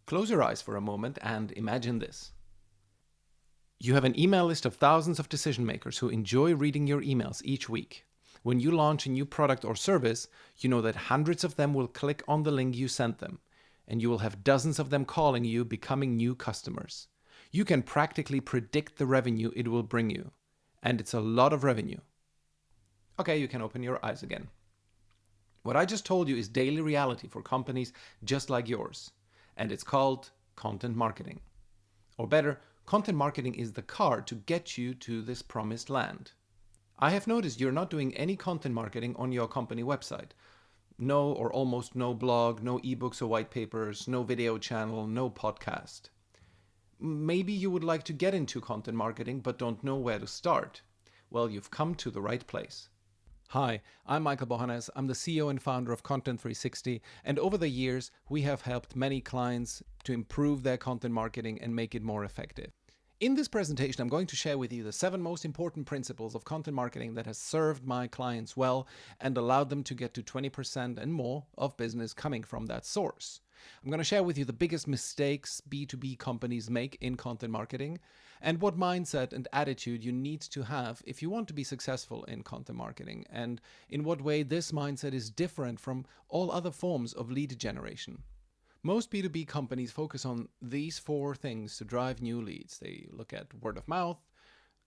Close your eyes for a moment and imagine this. You have an email list of thousands of decision makers who enjoy reading your emails each week. When you launch a new product or service, you know that hundreds of them will click on the link you sent them, and you will have dozens of them calling you, becoming new customers. You can practically predict the revenue it will bring you, and it's a lot of revenue. Okay, you can open your eyes again. What I just told you is daily reality for companies just like yours, and it's called content marketing. Or better, content marketing is the car to get you to this promised land. I have noticed you're not doing any content marketing on your company website. No or almost no blog, no ebooks or white papers, no video channel, no podcast. Maybe you would like to get into content marketing but don't know where to start. Well, you've come to the right place. Hi, I'm Michael Bohannes. I'm the CEO and founder of Content 360, and over the years, we have helped many clients to improve their content marketing and make it more effective. In this presentation, I'm going to share with you the 7 most important principles of content marketing that has served my clients well and allowed them to get to 20% and more of business coming from that source. I'm going to share with you the biggest mistakes B2B companies make in content marketing and what mindset and attitude you need to have if you want to be successful in content marketing, and in what way this mindset is different from all other forms of lead generation. Most B2B companies focus on these 4 things to drive new leads. They look at word of mouth,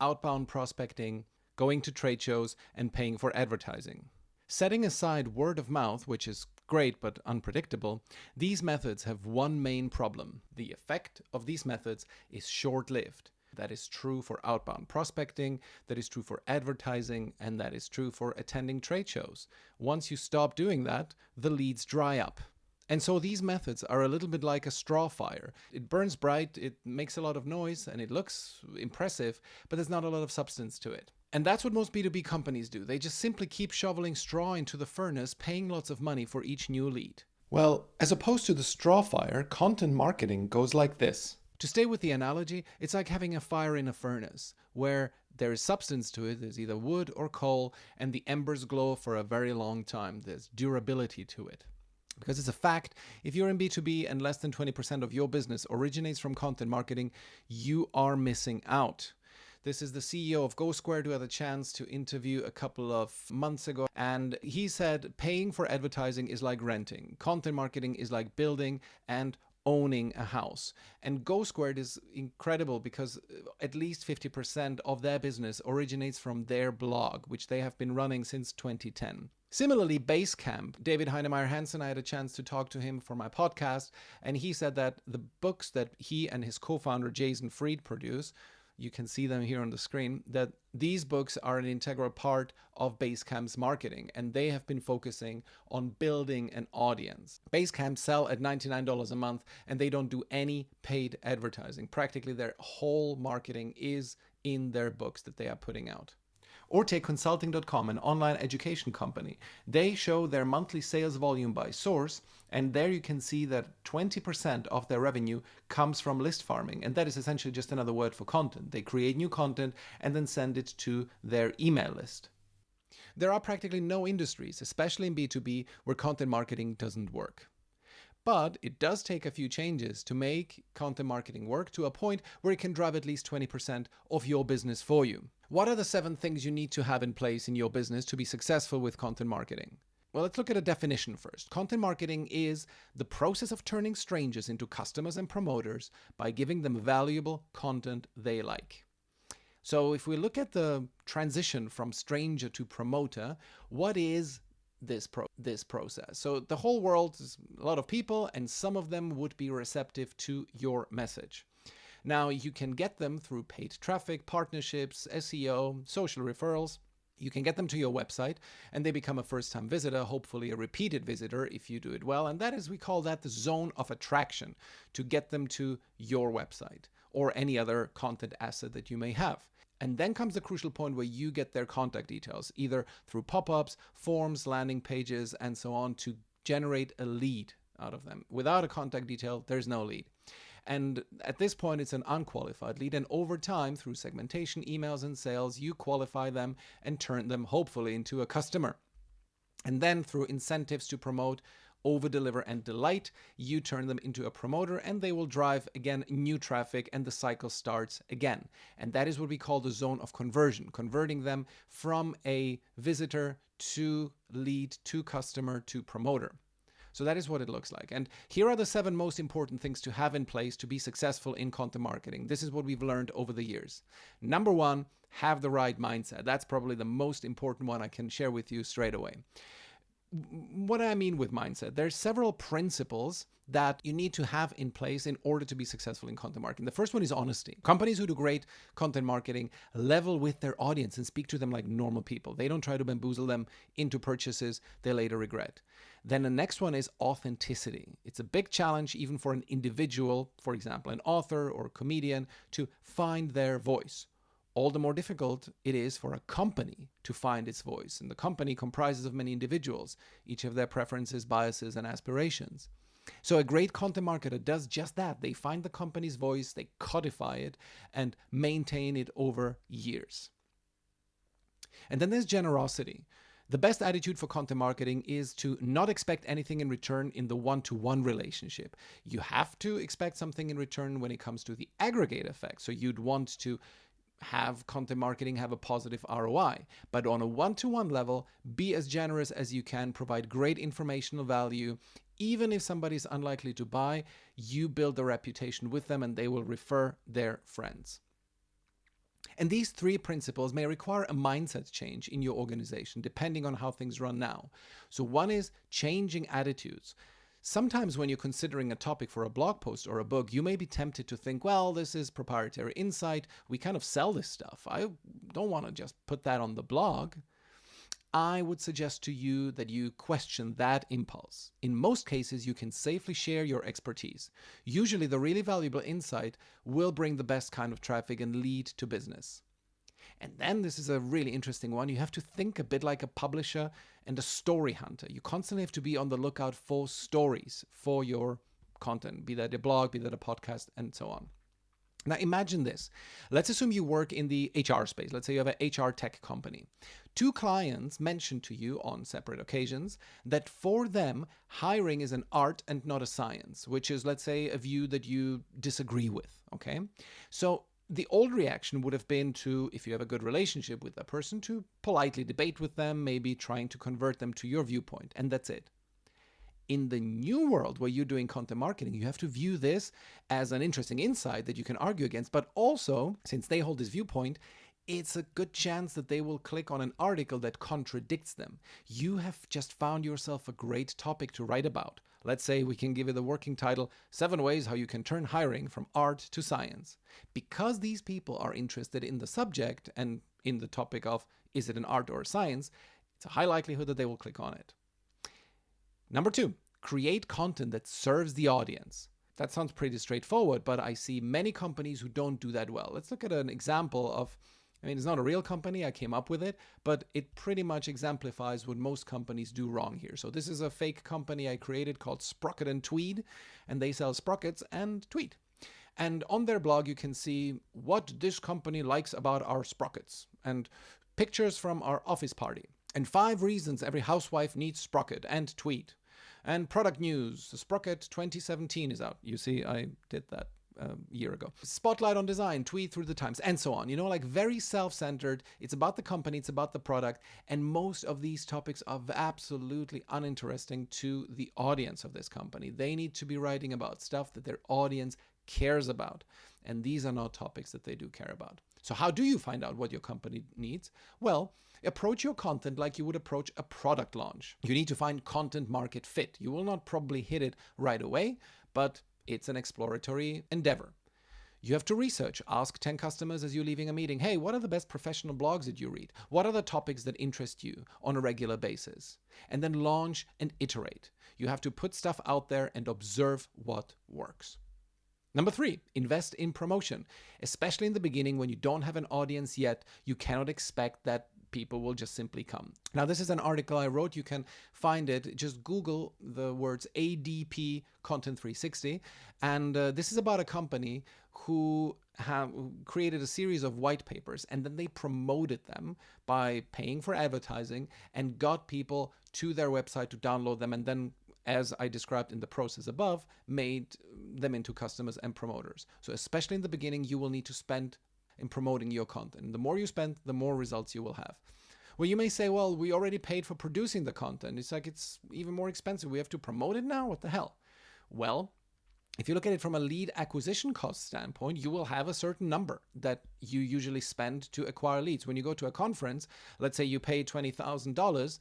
outbound prospecting, going to trade shows, and paying for advertising. Setting aside word of mouth, which is great but unpredictable, these methods have one main problem. The effect of these methods is short-lived. That is true for outbound prospecting, that is true for advertising, and that is true for attending trade shows. Once you stop doing that, the leads dry up. And so these methods are a little bit like a straw fire. It burns bright, it makes a lot of noise, and it looks impressive, but there's not a lot of substance to it. And that's what most B2B companies do. They just simply keep shoveling straw into the furnace, paying lots of money for each new lead. Well, as opposed to the straw fire, content marketing goes like this. To stay with the analogy, it's like having a fire in a furnace, where there is substance to it, there's either wood or coal, and the embers glow for a very long time. There's durability to it. Because it's a fact, if you're in B2B and less than 20% of your business originates from content marketing, you are missing out. This is the CEO of GoSquared who had a chance to interview a couple of months ago, and he said paying for advertising is like renting. Content marketing is like building and owning a house. And GoSquared is incredible because at least 50% of their business originates from their blog, which they have been running since 2010. Similarly, Basecamp, David Heinemeier Hansson, I had a chance to talk to him for my podcast, and he said that the books that he and his co-founder Jason Fried produce, you can see them here on the screen, that these books are an integral part of Basecamp's marketing, and they have been focusing on building an audience. Basecamp sell at $99 a month, and they don't do any paid advertising. Practically their whole marketing is in their books that they are putting out. Or take Consulting.com, an online education company. They show their monthly sales volume by source, and there you can see that 20% of their revenue comes from list farming, and that is essentially just another word for content. They create new content and then send it to their email list. There are practically no industries, especially in B2B, where content marketing doesn't work. But it does take a few changes to make content marketing work to a point where it can drive at least 20% of your business for you. What are the 7 things you need to have in place in your business to be successful with content marketing? Well, let's look at a definition first. Content marketing is the process of turning strangers into customers and promoters by giving them valuable content they like. So if we look at the transition from stranger to promoter, what is this process? So the whole world is a lot of people, and some of them would be receptive to your message. Now you can get them through paid traffic, partnerships, SEO, social referrals. You can get them to your website and they become a first-time visitor, hopefully a repeated visitor if you do it well. And that is, we call that the zone of attraction, to get them to your website or any other content asset that you may have. And then comes the crucial point where you get their contact details, either through pop-ups, forms, landing pages, and so on, to generate a lead out of them. Without a contact detail, there's no lead. And at this point, it's an unqualified lead. And over time, through segmentation, emails, and sales, you qualify them and turn them hopefully into a customer. And then through incentives to promote over deliver and delight, you turn them into a promoter and they will drive again new traffic and the cycle starts again. And that is what we call the zone of conversion, converting them from a visitor to lead to customer to promoter. So that is what it looks like. And here are the 7 most important things to have in place to be successful in content marketing. This is what we've learned over the years. Number 1, have the right mindset. That's probably the most important one I can share with you straight away. What do I mean with mindset? There's several principles that you need to have in place in order to be successful in content marketing. The first one is honesty. Companies who do great content marketing level with their audience and speak to them like normal people. They don't try to bamboozle them into purchases they later regret. Then the next one is authenticity. It's a big challenge even for an individual, for example, an author or a comedian, to find their voice. All the more difficult it is for a company to find its voice. And the company comprises of many individuals. Each have their preferences, biases, and aspirations. So a great content marketer does just that. They find the company's voice, they codify it, and maintain it over years. And then there's generosity. The best attitude for content marketing is to not expect anything in return in the one-to-one relationship. You have to expect something in return when it comes to the aggregate effect. So you'd want to have content marketing have a positive ROI. But on a one-to-one level, be as generous as you can, provide great informational value. Even if somebody's unlikely to buy, you build a reputation with them and they will refer their friends. And these 3 principles may require a mindset change in your organization, depending on how things run now. So one is changing attitudes. Sometimes when you're considering a topic for a blog post or a book, you may be tempted to think, well, this is proprietary insight. We kind of sell this stuff. I don't want to just put that on the blog. I would suggest to you that you question that impulse. In most cases, you can safely share your expertise. Usually, the really valuable insight will bring the best kind of traffic and lead to business. And then this is a really interesting one. You have to think a bit like a publisher and a story hunter. You constantly have to be on the lookout for stories for your content, be that a blog, be that a podcast, and so on. Now imagine this. Let's assume you work in the HR space. Let's say you have an HR tech company. 2 clients mentioned to you on separate occasions that for them, hiring is an art and not a science, which is, let's say, a view that you disagree with, okay? So the old reaction would have been to, if you have a good relationship with that person, to politely debate with them, maybe trying to convert them to your viewpoint, and that's it. In the new world where you're doing content marketing, you have to view this as an interesting insight that you can argue against, but also, since they hold this viewpoint, it's a good chance that they will click on an article that contradicts them. You have just found yourself a great topic to write about. Let's say we can give it the working title, 7 Ways How You Can Turn Hiring from Art to Science. Because these people are interested in the subject and in the topic of, is it an art or a science, it's a high likelihood that they will click on it. Number 2, create content that serves the audience. That sounds pretty straightforward, but I see many companies who don't do that well. Let's look at an example of, it's not a real company, I came up with it, but it pretty much exemplifies what most companies do wrong here. So this is a fake company I created called Sprocket and Tweed, and they sell sprockets and tweed. And on their blog, you can see what this company likes about our sprockets and pictures from our office party. And 5 reasons every housewife needs Sprocket and tweed. And product news, the Sprocket 2017 is out. You see, I did that a year ago. Spotlight on design, tweet through the times, and so on. Like very self-centered. It's about the company, it's about the product. And most of these topics are absolutely uninteresting to the audience of this company. They need to be writing about stuff that their audience cares about. And these are not topics that they do care about. So how do you find out what your company needs? Well, approach your content like you would approach a product launch. You need to find content market fit. You will not probably hit it right away, but it's an exploratory endeavor. You have to research. Ask 10 customers as you're leaving a meeting, hey, what are the best professional blogs that you read? What are the topics that interest you on a regular basis? And then launch and iterate. You have to put stuff out there and observe what works. Number 3, invest in promotion. Especially in the beginning when you don't have an audience yet, you cannot expect that people will just simply come. Now, this is an article I wrote. You can find it. Just Google the words ADP Content 360. And this is about a company who have created a series of white papers, and then they promoted them by paying for advertising and got people to their website to download them and then as I described in the process above, made them into customers and promoters. So especially in the beginning, you will need to spend in promoting your content. The more you spend, the more results you will have. Well, you may say, well, we already paid for producing the content. It's like it's even more expensive. We have to promote it now? What the hell? Well, if you look at it from a lead acquisition cost standpoint, you will have a certain number that you usually spend to acquire leads. When you go to a conference, let's say you pay $20,000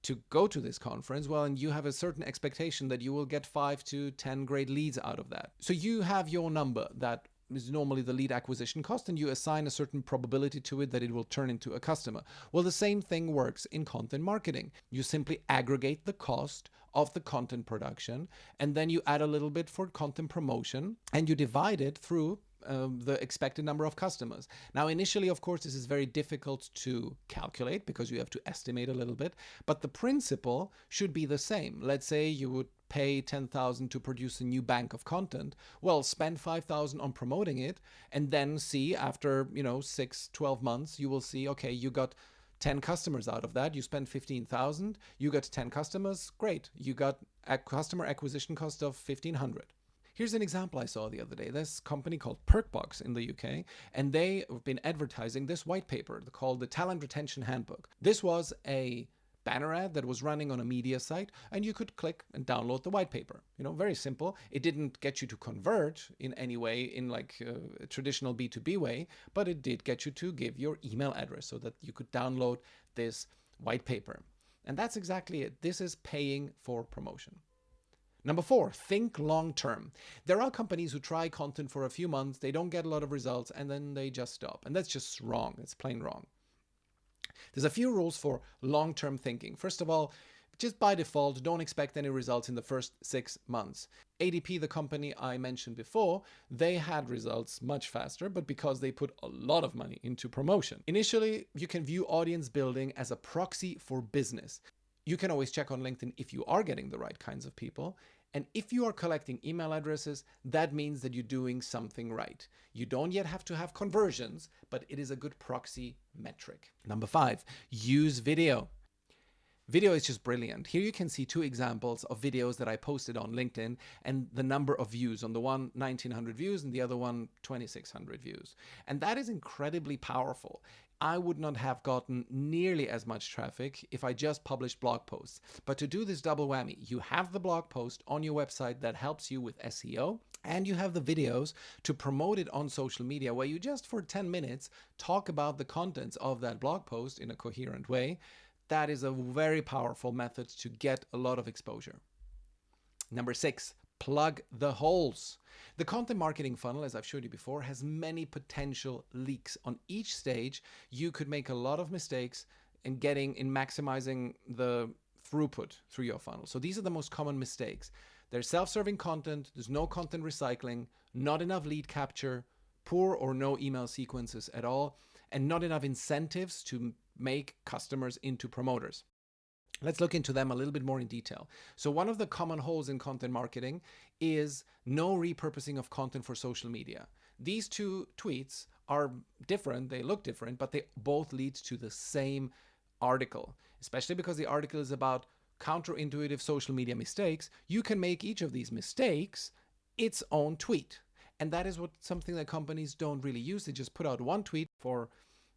to go to this conference, well, and you have a certain expectation that you will get 5 to 10 great leads out of that. So you have your number that is normally the lead acquisition cost, and you assign a certain probability to it that it will turn into a customer. Well, the same thing works in content marketing. You simply aggregate the cost of the content production, and then you add a little bit for content promotion, and you divide it through the expected number of customers. Now, initially, of course, this is very difficult to calculate because you have to estimate a little bit, but the principle should be the same. Let's say you would pay $10,000 to produce a new bank of content. Well, spend $5,000 on promoting it, and then see after 6-12 months, you will see, okay, you got 10 customers out of that. You spend $15,000, you got 10 customers, great. You got a customer acquisition cost of $1,500. Here's an example I saw the other day. This company called Perkbox in the UK, and they have been advertising this white paper called the Talent Retention Handbook. This was a banner ad that was running on a media site, and you could click and download the white paper. Very simple. It didn't get you to convert in any way in like a traditional B2B way, but it did get you to give your email address so that you could download this white paper. And that's exactly it. This is paying for promotion. Number 4, think long term. There are companies who try content for a few months, they don't get a lot of results, and then they just stop. And that's just wrong. It's plain wrong. There's a few rules for long-term thinking. First of all, just by default, don't expect any results in the first 6 months. ADP, the company I mentioned before, they had results much faster, but because they put a lot of money into promotion. Initially, you can view audience building as a proxy for business. You can always check on LinkedIn if you are getting the right kinds of people. And if you are collecting email addresses, that means that you're doing something right. You don't yet have to have conversions, but it is a good proxy metric. Number 5, use video. Video is just brilliant. Here you can see 2 examples of videos that I posted on LinkedIn and the number of views. On the one, 1,900 views, and the other one, 2,600 views. And that is incredibly powerful. I would not have gotten nearly as much traffic if I just published blog posts. But to do this double whammy, you have the blog post on your website that helps you with SEO, and you have the videos to promote it on social media where you just for 10 minutes talk about the contents of that blog post in a coherent way. That is a very powerful method to get a lot of exposure. Number 6, plug the holes. The content marketing funnel, as I've showed you before, has many potential leaks. On each stage, you could make a lot of mistakes in maximizing the throughput through your funnel. So these are the most common mistakes. There's self-serving content, there's no content recycling, not enough lead capture, poor or no email sequences at all, and not enough incentives to make customers into promoters. Let's look into them a little bit more in detail. So one of the common holes in content marketing is no repurposing of content for social media. These 2 tweets are different, they look different, but they both lead to the same article, especially because the article is about counterintuitive social media mistakes. You can make each of these mistakes its own tweet. And that is something that companies don't really use. They just put out one tweet for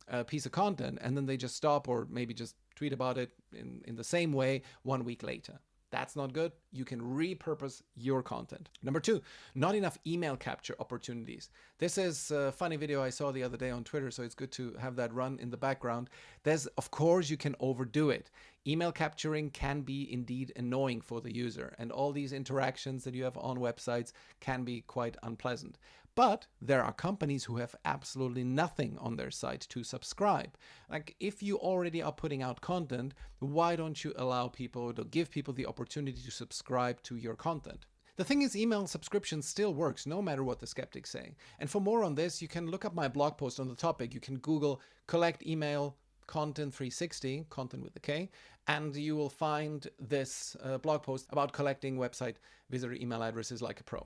a piece of content, and then they just stop or maybe just tweet about it in the same way 1 week later. That's not good. You can repurpose your content. Number 2, not enough email capture opportunities. This is a funny video I saw the other day on Twitter, so it's good to have that run in the background. Of course, you can overdo it. Email capturing can be indeed annoying for the user, and all these interactions that you have on websites can be quite unpleasant. But there are companies who have absolutely nothing on their site to subscribe. Like, if you already are putting out content, why don't you allow people to give people the opportunity to subscribe to your content? The thing is, email subscription still works no matter what the skeptics say. And for more on this, you can look up my blog post on the topic. You can Google collect email content 360, content with a K, and you will find this blog post about collecting website visitor email addresses like a pro.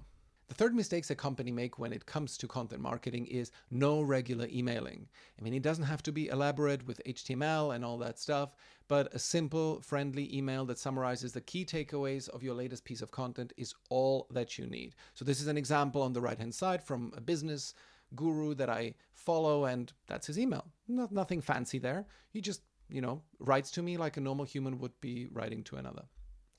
The third mistakes a company make when it comes to content marketing is no regular emailing. I mean, it doesn't have to be elaborate with HTML and all that stuff, but a simple, friendly email that summarizes the key takeaways of your latest piece of content is all that you need. So this is an example on the right-hand side from a business guru that I follow, and that's his email. Nothing fancy there. He just, writes to me like a normal human would be writing to another.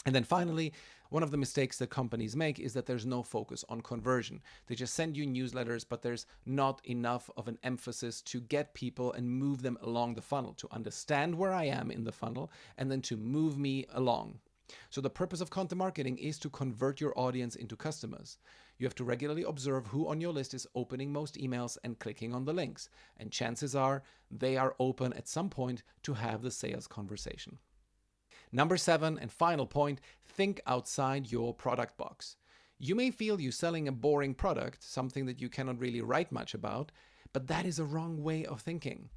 And then finally, one of the mistakes that companies make is that there's no focus on conversion. They just send you newsletters, but there's not enough of an emphasis to get people and move them along the funnel, to understand where I am in the funnel, and then to move me along. So the purpose of content marketing is to convert your audience into customers. You have to regularly observe who on your list is opening most emails and clicking on the links. And chances are they are open at some point to have the sales conversation. Number 7 and final point, think outside your product box. You may feel you're selling a boring product, something that you cannot really write much about, but that is a wrong way of thinking.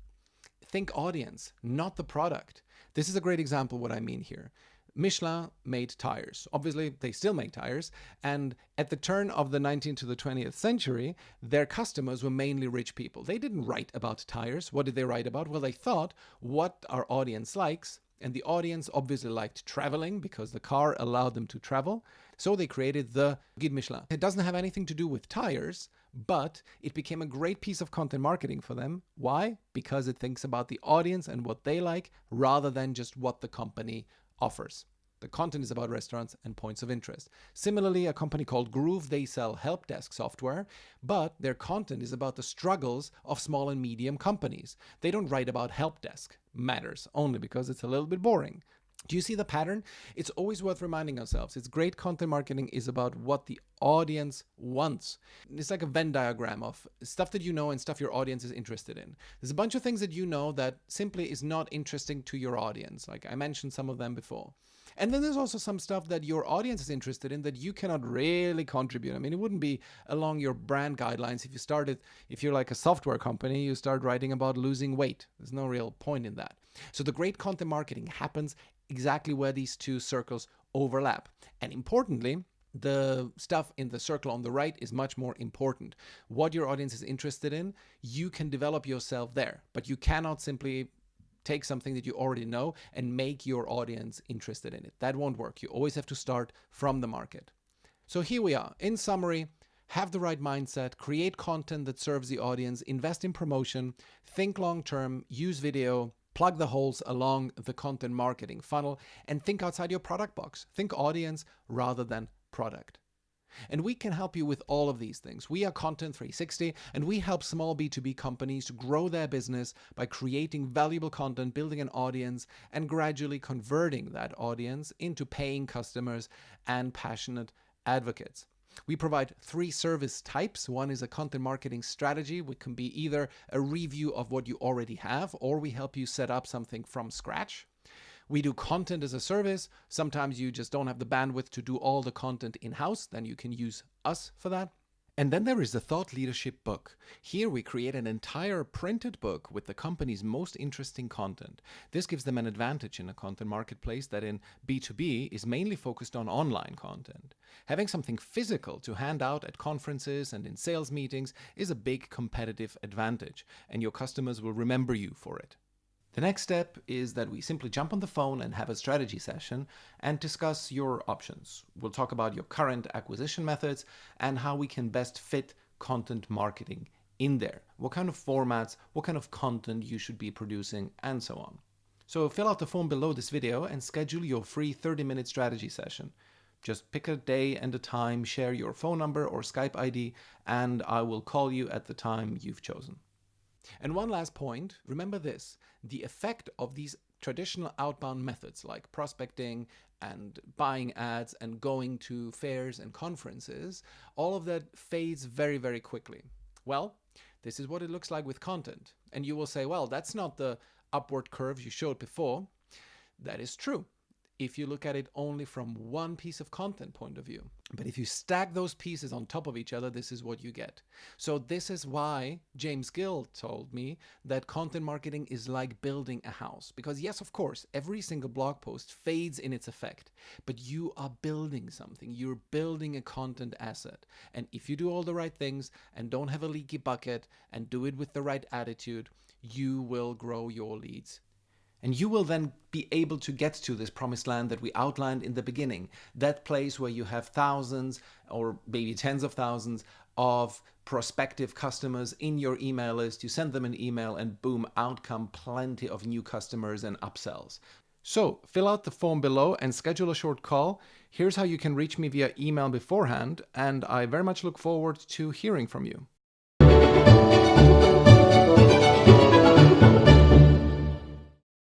Think audience, not the product. This is a great example what I mean here. Michelin made tires. Obviously, they still make tires. And at the turn of the 19th to the 20th century, their customers were mainly rich people. They didn't write about tires. What did they write about? Well, they thought what our audience likes. And the audience obviously liked traveling because the car allowed them to travel. So they created the Guide Michelin. It doesn't have anything to do with tires, but it became a great piece of content marketing for them. Why? Because it thinks about the audience and what they like rather than just what the company offers. The content is about restaurants and points of interest. Similarly, a company called Groove, they sell help desk software, but their content is about the struggles of small and medium companies. They don't write about help desk matters only because it's a little bit boring. Do you see the pattern? It's always worth reminding ourselves. It's great content marketing is about what the audience wants. It's like a Venn diagram of stuff that you know and stuff your audience is interested in. There's a bunch of things that you know that simply is not interesting to your audience. Like I mentioned some of them before. And then there's also some stuff that your audience is interested in that you cannot really contribute. I mean, it wouldn't be along your brand guidelines if you're like a software company, you start writing about losing weight. There's no real point in that. So the great content marketing happens exactly where these two circles overlap. And importantly, the stuff in the circle on the right is much more important. What your audience is interested in, you can develop yourself there, but you cannot simply take something that you already know and make your audience interested in it. That won't work. You always have to start from the market. So here we are. In summary, have the right mindset, create content that serves the audience, invest in promotion, think long term, use video, plug the holes along the content marketing funnel, and think outside your product box. Think audience rather than product. And we can help you with all of these things. We are Content 360, and we help small B2B companies to grow their business by creating valuable content, building an audience, and gradually converting that audience into paying customers and passionate advocates. We provide 3 service types. One is a content marketing strategy, which can be either a review of what you already have, or we help you set up something from scratch. We do content as a service. Sometimes you just don't have the bandwidth to do all the content in-house. Then you can use us for that. And then there is the Thought Leadership book. Here we create an entire printed book with the company's most interesting content. This gives them an advantage in a content marketplace that in B2B is mainly focused on online content. Having something physical to hand out at conferences and in sales meetings is a big competitive advantage, and your customers will remember you for it. The next step is that we simply jump on the phone and have a strategy session and discuss your options. We'll talk about your current acquisition methods and how we can best fit content marketing in there. What kind of formats, what kind of content you should be producing, and so on. So fill out the form below this video and schedule your free 30-minute strategy session. Just pick a day and a time, share your phone number or Skype ID, and I will call you at the time you've chosen. And one last point, remember this, the effect of these traditional outbound methods like prospecting and buying ads and going to fairs and conferences, all of that fades very, very quickly. Well, this is what it looks like with content. And you will say, well, that's not the upward curve you showed before. That is true. if you look at it only from one piece of content point of view. But if you stack those pieces on top of each other, this is what you get. So this is why James Gill told me that content marketing is like building a house. Because yes, of course, every single blog post fades in its effect, but you are building something. You're building a content asset. And if you do all the right things and don't have a leaky bucket and do it with the right attitude, you will grow your leads. And you will then be able to get to this promised land that we outlined in the beginning. That place where you have thousands or maybe tens of thousands of prospective customers in your email list. You send them an email and boom, out come plenty of new customers and upsells. So fill out the form below and schedule a short call. Here's how you can reach me via email beforehand, and I very much look forward to hearing from you.